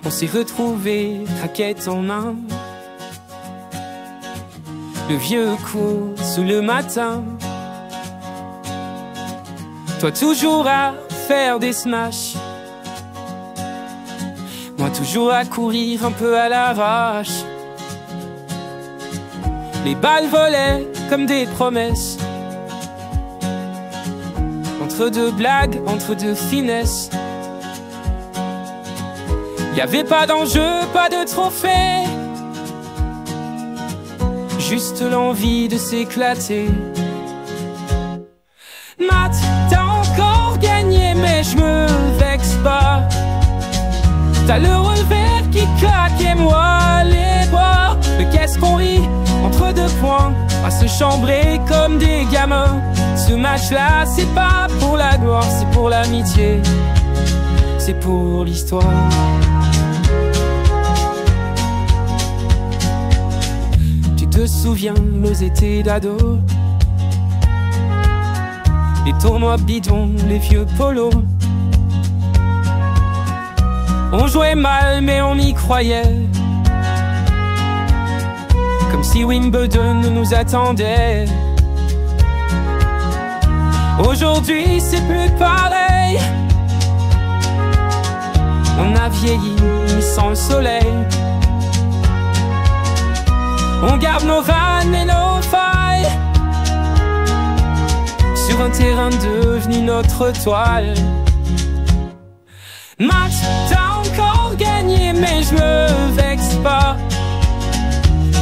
On s'est retrouvés, raquette en main. Le vieux coup sous le matin. Toi toujours à faire des smashs, moi toujours à courir un peu à l'arrache. Les balles volaient comme des promesses, entre deux blagues, entre deux finesses. Y'avait pas d'enjeu, pas de trophée, juste l'envie de s'éclater. Matt, t'as encore gagné mais je me vexe pas. T'as le revers qui claque et moi les bras. Mais qu'est-ce qu'on rit entre deux points, à se chambrer comme des gamins. Ce match-là, c'est pas pour la gloire, c'est pour l'amitié, c'est pour l'histoire. Tu te souviens nos étés d'ado, les tournois bidons, les vieux polos. On jouait mal mais on y croyait, comme si Wimbledon nous attendait. Aujourd'hui c'est plus pareil, on a vieilli mais sans le soleil. On garde nos vannes et nos failles sur un terrain devenu notre toile. Matt, t'as encore gagné mais je me vexe pas.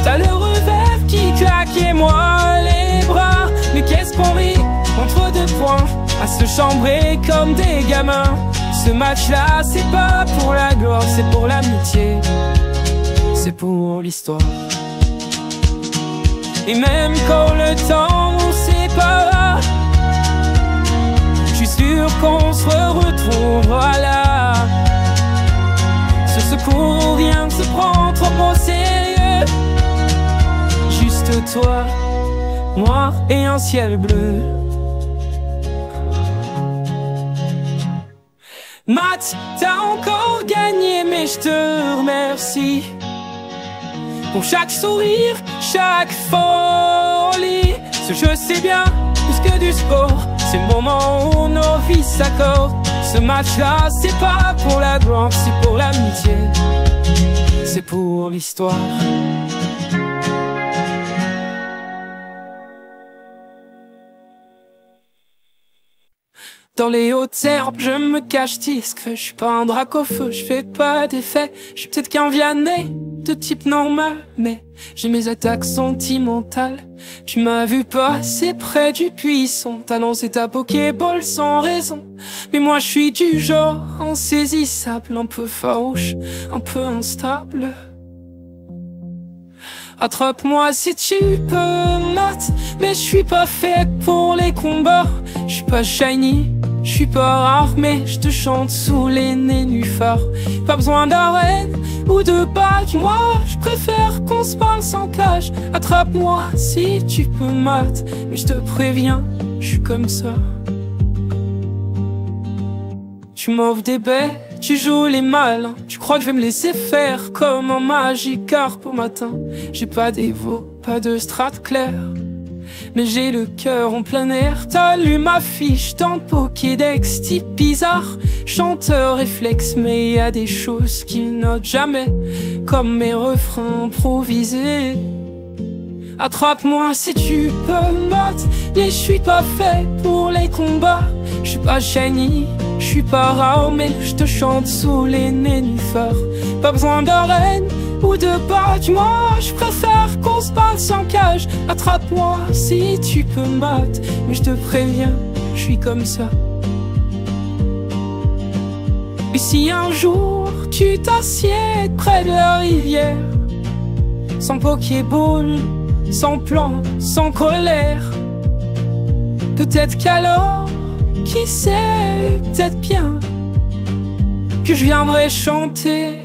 T'as le revers qui claque et moi les bras. Mais qu'est-ce qu'on rit entre deux points, à se chambrer comme des gamins. Ce match-là, c'est pas pour la gloire, c'est pour l'amitié, c'est pour l'histoire. Et même quand le temps nous sépare, je suis sûr qu'on se retrouvera là. Sur ce coup, rien ne se prend trop au sérieux. Juste toi, moi et un ciel bleu. Matt, t'as encore gagné mais je te remercie pour chaque sourire, chaque folie. Ce jeu c'est bien plus que du sport, c'est le moment où nos vies s'accordent. Ce match-là c'est pas pour la gloire, c'est pour l'amitié, c'est pour l'histoire. Dans les hautes herbes, je me cache discret. Je suis pas un drac au feu, je fais pas d'effet. Je suis peut-être qu'un Vianney de type normal, mais j'ai mes attaques sentimentales. Tu m'as vu passer près du buisson, t'as lancé ta Pokéball sans raison. Mais moi je suis du genre insaisissable, un peu farouche, un peu instable. Attrape-moi si tu peux, Matt, mais je suis pas fait pour les combats. Je suis pas shiny, je suis pas rare, mais je te chante sous les nénuphars. Pas besoin d'arène ou de badge, moi je préfère qu'on se parle sans clash. Attrape-moi si tu peux, Matt, mais je te préviens, je suis comme ça. Tu m'offres des baies, tu joues les malins. Tu crois que je vais me laisser faire comme un Magikarp au matin. J'ai pas d'évo, pas de strat clair, mais j'ai le cœur en plein air. T'as lu ma fiche dans le Pokédex, type bizarre, chanteur réflexe. Mais y a des choses qu'il note jamais, comme mes refrains improvisés. Attrape-moi si tu peux, Matt, mais je suis pas fait pour les combats. Je suis pas shiny, je suis pas rare, mais je te chante sous les nénuphars. Pas besoin d'arène ou de badge, moi je préfère qu'on se parle sans cage. Attrape-moi si tu peux, Matt, mais je te préviens, je suis comme ça. Et si un jour tu t'assieds près de la rivière, sans Pokéball, sans plan, sans colère, peut-être qu'alors, qui sait, peut-être bien que je viendrai chanter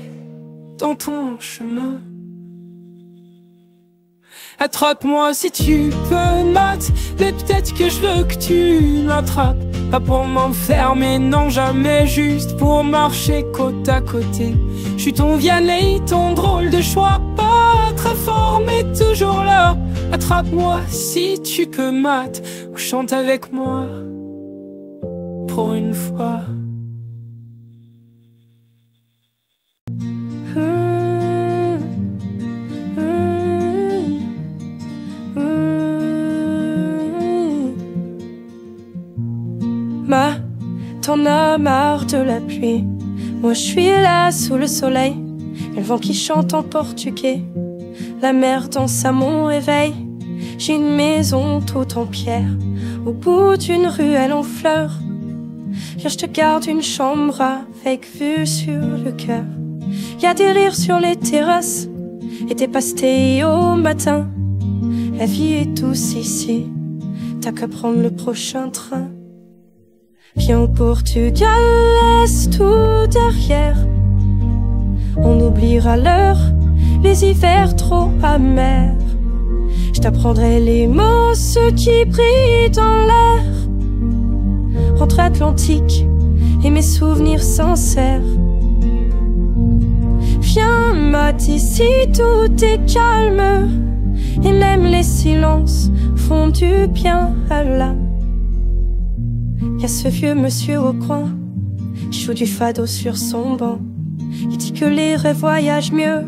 dans ton chemin. Attrape-moi si tu peux, Matt, mais peut-être que je veux que tu m'attrapes pas pour m'enfermer, non jamais, juste pour marcher côte à côté. Je suis ton Vianney, ton drôle de choix, pas très fort mais toujours là. Attrape-moi si tu peux, Matt, ou chante avec moi pour une fois. T'en as marre de la pluie, moi je suis là sous le soleil. Et le vent qui chante en portugais, la mer danse à mon réveil. J'ai une maison toute en pierre, au bout d'une ruelle en fleurs. Viens, je te garde une chambre avec vue sur le cœur. Y'a des rires sur les terrasses et des pastilles au matin. La vie est douce ici, t'as qu'à prendre le prochain train. Viens au Portugal, laisse tout derrière. On oubliera l'heure, les hivers trop amers. Je t'apprendrai les mots, ceux qui brillent dans l'air. Entre Atlantique et mes souvenirs sincères. Viens, Matt, ici tout est calme. Et même les silences font du bien à l'âme. Y'a ce vieux monsieur au coin qui joue du fado sur son banc. Il dit que les rêves voyagent mieux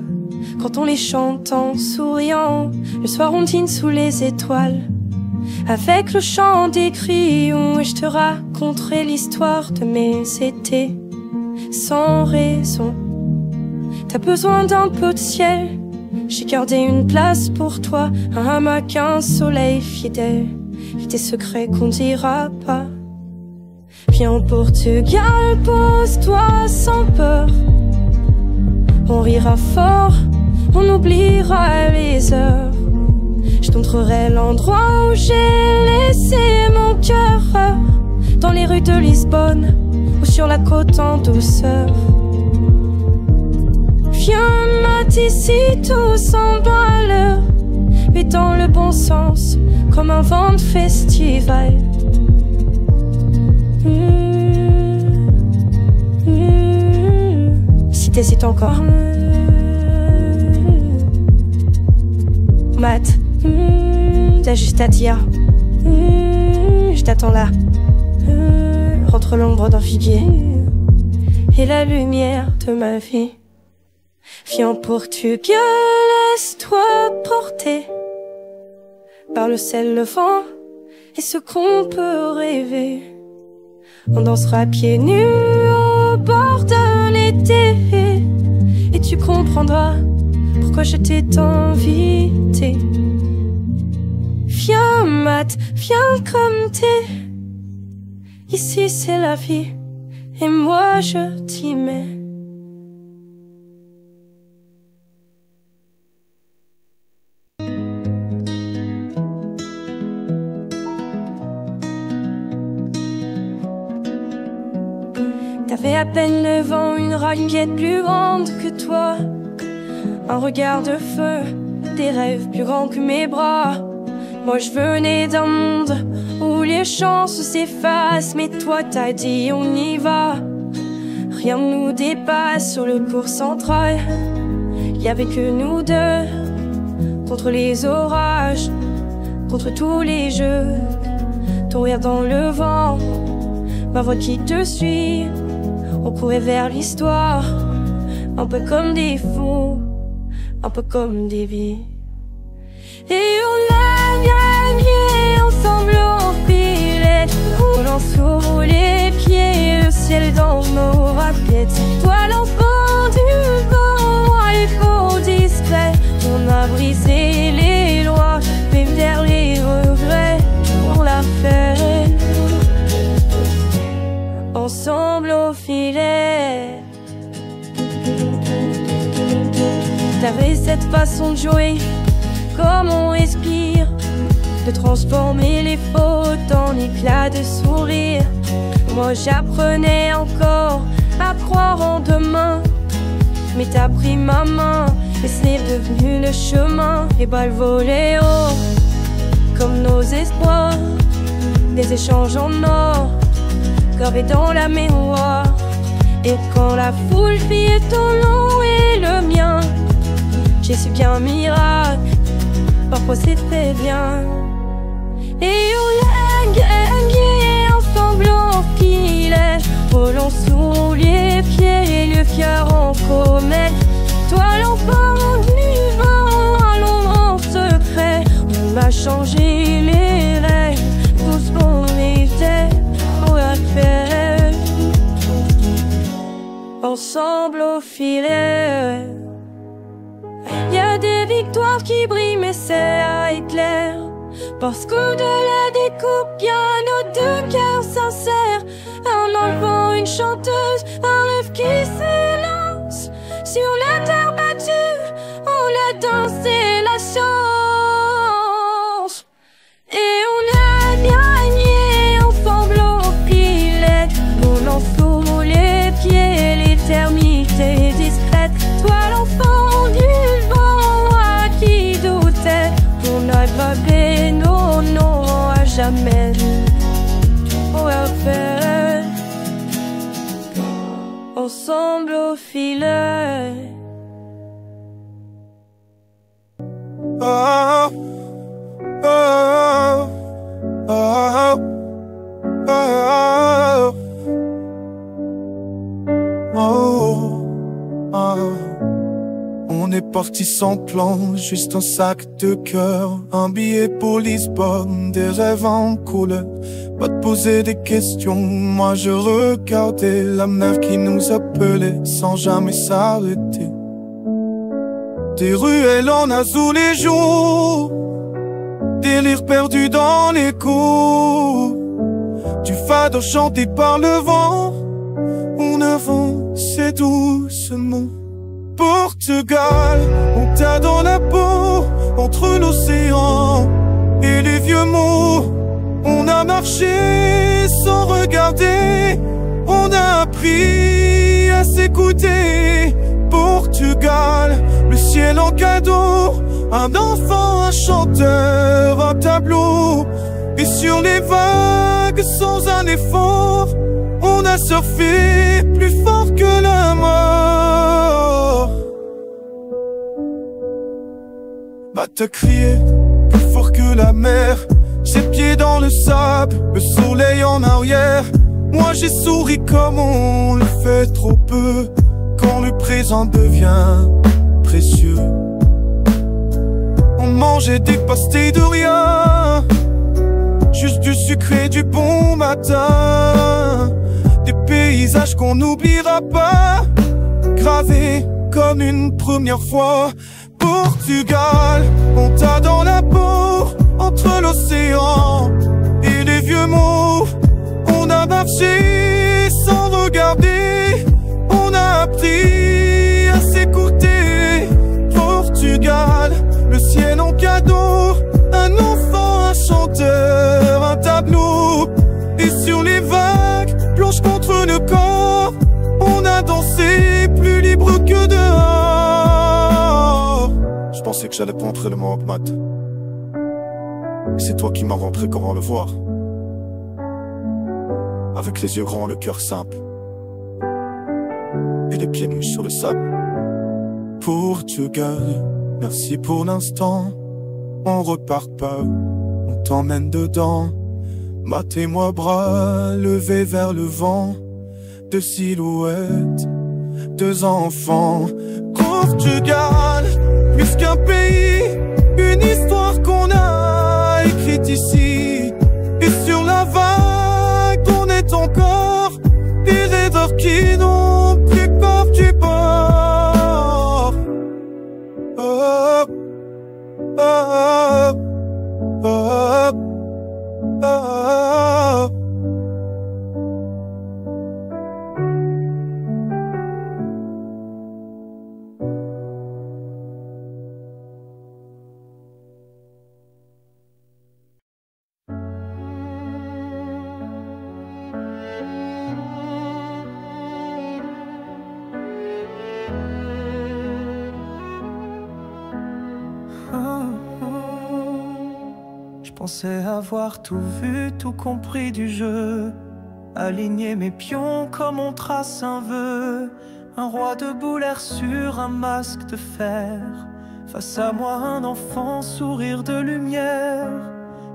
quand on les chante en souriant. Le soir on dîne sous les étoiles avec le chant des crayons. Et je te raconterai l'histoire de mes étés sans raison. T'as besoin d'un peu de ciel, j'ai gardé une place pour toi. Un hamac, un soleil fidèle et des secrets qu'on dira pas. Viens au Portugal, pose-toi sans peur. On rira fort, on oubliera les heures. Je te montrerai l'endroit où j'ai laissé mon cœur. Dans les rues de Lisbonne ou sur la côte en douceur. Viens, Matt, ici tout semble à l'heure. Mais dans le bon sens, comme un vent de festival. Si t'hésites encore, Matt, t'as juste à dire je t'attends là, entre l'ombre d'un figuier et la lumière de ma vie. Viens au Portugal, laisse-toi porter par le sel, le vent et ce qu'on peut rêver. On dansera pieds nus au bord d'un été et tu comprendras pourquoi je t'ai invité. Viens, Matt, viens comme t'es. Ici c'est la vie et moi je t'y mets. T'avais à peine le vent, une raquette plus grande que toi, un regard de feu, des rêves plus grands que mes bras. Moi je venais d'un monde où les chances s'effacent, mais toi t'as dit on y va. Rien ne nous dépasse sur le cours central. Y'avait que nous deux contre les orages, contre tous les jeux. Ton rire dans le vent, ma voix qui te suit. On courait vers l'histoire, un peu comme des fous, un peu comme des vies. Et on a bien mieux ensemble en filet, roulant sous les pieds, le ciel dans nos raquettes. Toi l'enfant du vent, moi les faux discrets. On a brisé les lois, mais vers les regrets, on l'a fait. Ensemble au filet. T'avais cette façon de jouer, comme on respire, de transformer les fautes en éclats de sourire. Moi j'apprenais encore à croire en demain, mais t'as pris ma main et c'est devenu le chemin. Les balles volaient haut, comme nos espoirs, des échanges en or. gravé dans la mémoire. Et quand la foule criait ton nom et le mien, j'ai su qu'un miracle, parfois c'était bien. Et on gagné ensemble en filet, volant sous les pieds, le cœur en comète. Toi l'enfant vivant à l'ombre en secret, on m'a changé les règles, tout ce qu'on était pour la faire. Ensemble au filet, y'a des victoires qui brillent mais c'est à éclair. Parce qu'au-delà des coupes, y'a nos deux cœurs sincères. Un enfant, une chanteuse, un rêve qui s'élance. Sur la terre battue, on a dansé la chance. Et on a gagné ensemble au filet, volant sous les pieds, l'éternité discrète. Toi l'enfant du vent à qui doutait qu'on a gravé nos noms à jamais. On va faire ensemble au filet. Oh, oh, oh, oh, oh, oh. On est parti sans plan, juste un sac de cœur, un billet pour Lisbonne, des rêves en couleur. Pas de poser des questions, moi je regardais la mer qui nous appelait sans jamais s'arrêter. Des ruelles en azul les jours, des lyres perdus dans l'écho, du fado chanté par le vent. On avançait doucement. Portugal, on t'a dans la peau, entre l'océan et les vieux mots. On a marché sans regarder, on a appris à s'écouter. Portugal, le ciel en cadeau, un enfant, un chanteur, un tableau. Et sur les vagues sans un effort, on a surfé plus fort que la mort. Bah t'as crié plus fort que la mer, ses pieds dans le sable, le soleil en arrière. Moi j'ai souri comme on le fait trop peu, quand le présent devient précieux. On mangeait des pastilles de rien, juste du sucre et du bon matin. Des paysages qu'on n'oubliera pas, gravés comme une première fois. Portugal, on t'a dans la peau, entre l'océan et les vieux mots. On a marché sans regarder, on a appris à s'écouter. Portugal, le ciel en cadeau, un enfant, un chanteur, un tableau. Et sur les vagues, blanches contre le corps, on a dansé plus libre que dehors. Je pensais que j'allais pas entrer le mot en maths. C'est toi qui m'as rentré, comment le voir? Avec les yeux grands, le cœur simple, et les pieds nus sur le sable. Portugal, merci pour l'instant. On repart pas, on t'emmène dedans. Battez-moi bras, levés vers le vent. Deux silhouettes, deux enfants. Portugal, plus qu'un pays, une histoire qu'on a écrite ici. Et sur la vague, on est encore des rêveurs qui n'ont plus peur du bord. Oh, oh, oh, oh, oh. Je pensais avoir tout vu, tout compris du jeu. aligner mes pions comme on trace un vœu. Un roi debout, l'air sur un masque de fer. Face à moi un enfant, sourire de lumière.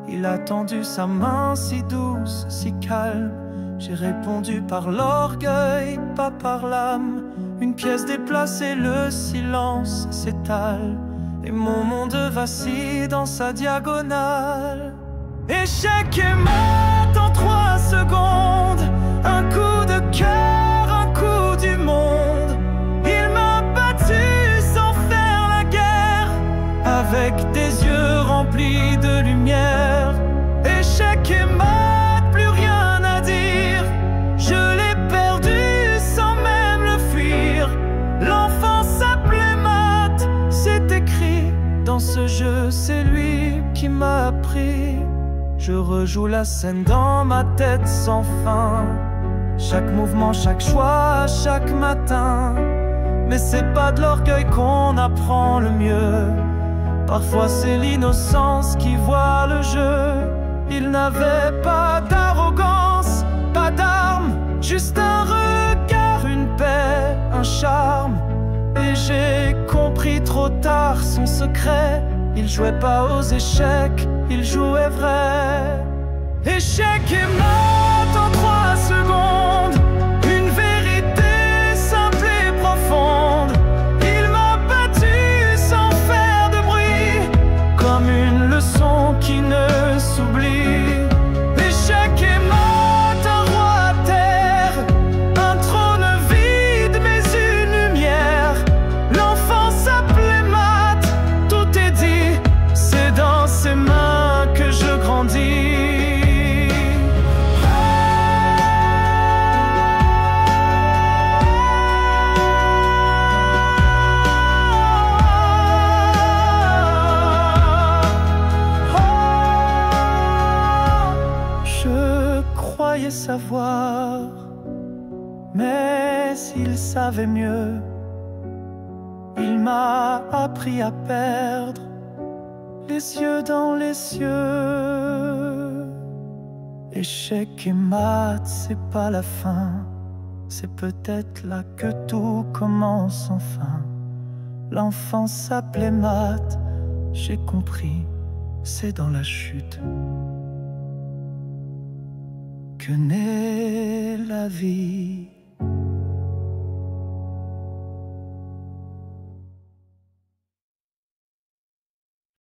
Il a tendu sa main si douce, si calme. J'ai répondu par l'orgueil, pas par l'âme. Une pièce déplacée, le silence s'étale. Et mon monde vacille dans sa diagonale. Échec et mat en 3 secondes. Un coup de cœur, un coup du monde. Il m'a battu sans faire la guerre, avec des yeux remplis de lumière. Échec et mat, plus rien à dire. Je l'ai perdu sans même le fuir. L'enfant s'appelait Matt, c'est écrit dans ce jeu, c'est lui qui m'a appris. Je rejoue la scène dans ma tête sans fin. Chaque mouvement, chaque choix, chaque matin. Mais c'est pas de l'orgueil qu'on apprend le mieux. Parfois c'est l'innocence qui voit le jeu. Il n'avait pas d'arrogance, pas d'armes, juste un regard, une paix, un charme. Et j'ai compris trop tard son secret. Il jouait pas aux échecs, il jouait vrai. Échec et mat en 3 secondes. Une vérité simple et profonde. Il m'a battu sans faire de bruit, comme une leçon qui ne s'oublie. Échec et mat, un roi à terre, un trône vide mais une lumière. L'enfant s'appelait Matt, tout est dit, c'est dans ses mains que je grandis. Savoir, mais il savait mieux. Il m'a appris à perdre les yeux dans les cieux. Échec et mat, c'est pas la fin. C'est peut-être là que tout commence enfin. L'enfant s'appelait Matt, j'ai compris, c'est dans la chute que naît la vie.